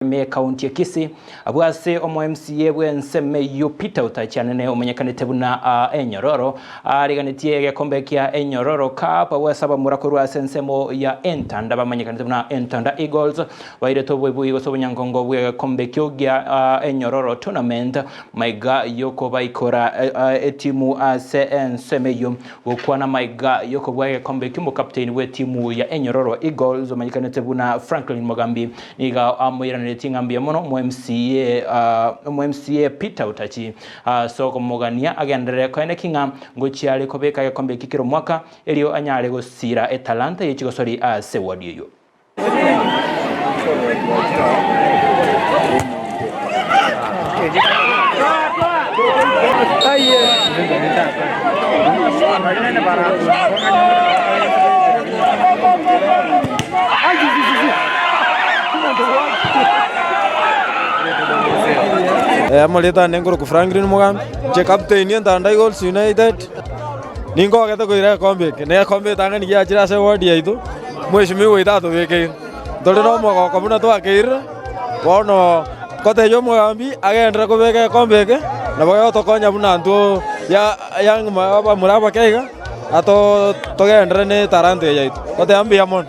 me county ya Kisii abwase omo MCA bwenseme yo Peter Utachanene omenyekanite buna Enyororo ariganitie gekombe kya Enyororo Cup abwasaba murakuru asensemo ya Entanda bamenyekanite buna Entanda Eagles baire tobwe igosobunyangongo bwe gekombe kyo gya Enyororo tournament maiga yoko baikora etimu enseme yo okwana maiga yoko bwe gekombe kyo captain we timu ya Enyororo Eagles omenyekanite buna Franklin Mogambi niga amwira tingambia mono MCA Peter Utachi soko mogania agendere ko ene kinga ngochiale ko beka yakombe kikiro mwaka elio anyale go sira etalanta yichigo sori sewadi yo Amaleta nengoro ku Franklin Mogambi che captain Entanda Eagles United ningo agete koira kombe ne kombe tanga ni ya chira se word yaitu mweshimiwa itatu weke ndole no mo ko buna to akira bono kote yo Mogambi agendra ko beke kombe ke na boyo to konya buna ntu ya yang ma ba muraba keiga ato to gendra ne tarante yaitu kote ambi amon